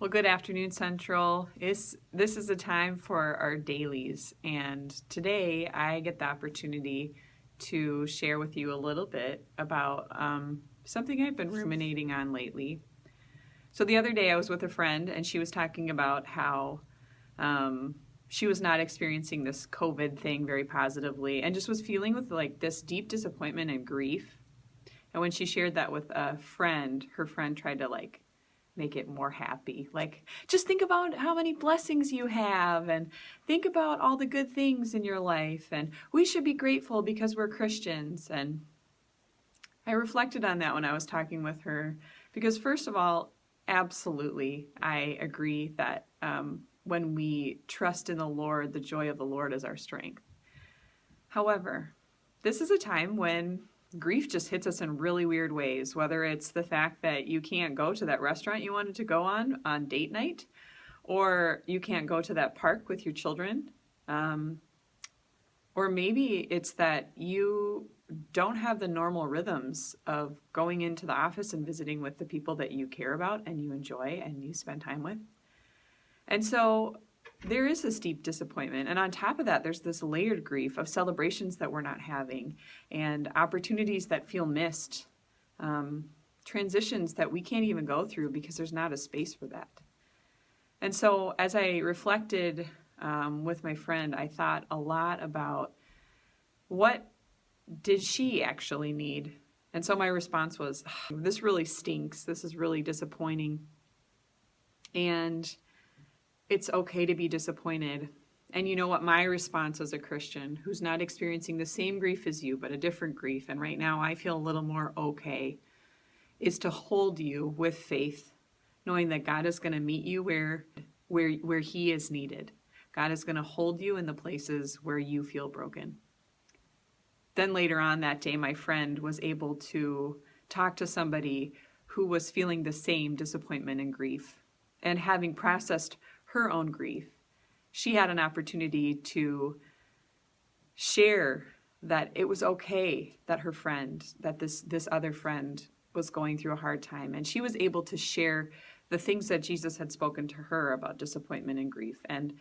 Well, good afternoon, Central. This is a time for our dailies, and today I get the opportunity to share with you a little bit about something I've been ruminating on lately. So the other day I was with a friend, and she was talking about how she was not experiencing this COVID thing very positively, and just was feeling with like this deep disappointment and grief. And when she shared that with a friend, her friend tried to make it more happy. Like, just think about how many blessings you have and think about all the good things in your life. And we should be grateful because we're Christians. And I reflected on that when I was talking with her because, first of all, absolutely, I agree that when we trust in the Lord, the joy of the Lord is our strength. However, this is a time when grief just hits us in really weird ways, whether it's the fact that you can't go to that restaurant you wanted to go on date night, or you can't go to that park with your children, or maybe it's that you don't have the normal rhythms of going into the office and visiting with the people that you care about and you enjoy and you spend time with. And so there is this deep disappointment. And on top of that, there's this layered grief of celebrations that we're not having and opportunities that feel missed, transitions that we can't even go through because there's not a space for that. And so as I reflected with my friend, I thought a lot about what did she actually need? And so my response was, this really stinks. This is really disappointing. And it's okay to be disappointed. And you know what? My response as a Christian who's not experiencing the same grief as you, but a different grief, and right now I feel a little more okay, is to hold you with faith, knowing that God is going to meet you where He is needed. God is going to hold you in the places where you feel broken. Then later on that day, my friend was able to talk to somebody who was feeling the same disappointment and grief. And having processed her own grief, she had an opportunity to share that it was okay that her friend, that this other friend was going through a hard time. And she was able to share the things that Jesus had spoken to her about disappointment and grief. And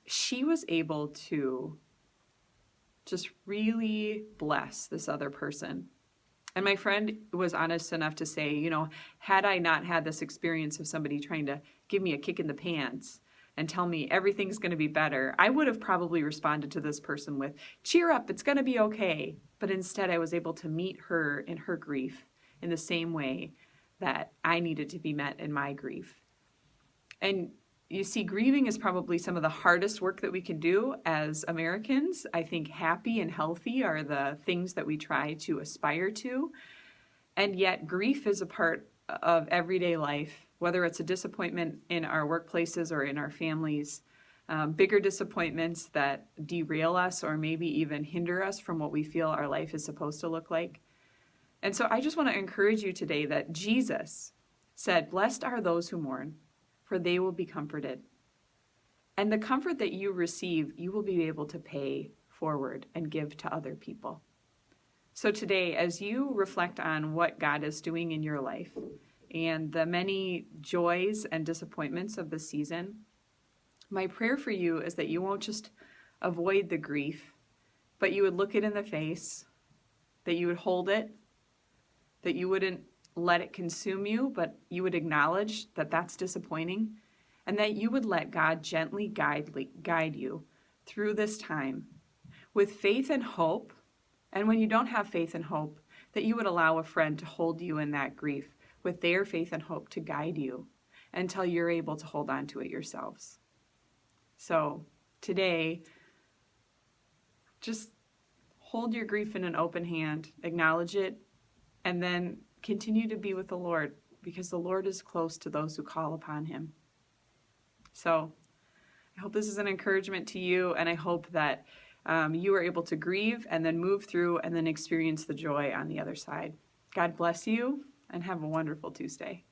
she was able to just really bless this other person. And my friend was honest enough to say, had I not had this experience of somebody trying to give me a kick in the pants and tell me everything's going to be better, I would have probably responded to this person with, cheer up, it's going to be okay. But instead, I was able to meet her in her grief in the same way that I needed to be met in my grief. And you see, grieving is probably some of the hardest work that we can do as Americans. I think happy and healthy are the things that we try to aspire to. And yet grief is a part of everyday life, whether it's a disappointment in our workplaces or in our families, bigger disappointments that derail us or maybe even hinder us from what we feel our life is supposed to look like. And so I just want to encourage you today that Jesus said, "Blessed are those who mourn, for they will be comforted." And the comfort that you receive, you will be able to pay forward and give to other people. So today, as you reflect on what God is doing in your life and the many joys and disappointments of the season, my prayer for you is that you won't just avoid the grief, but you would look it in the face, that you would hold it, that you wouldn't let it consume you, but you would acknowledge that that's disappointing, and that you would let God gently guide you through this time with faith and hope. And when you don't have faith and hope, that you would allow a friend to hold you in that grief with their faith and hope to guide you until you're able to hold on to it yourselves. So today, just hold your grief in an open hand, acknowledge it, and then continue to be with the Lord, because the Lord is close to those who call upon Him. So I hope this is an encouragement to you, and I hope that you are able to grieve and then move through and then experience the joy on the other side. God bless you, and have a wonderful Tuesday.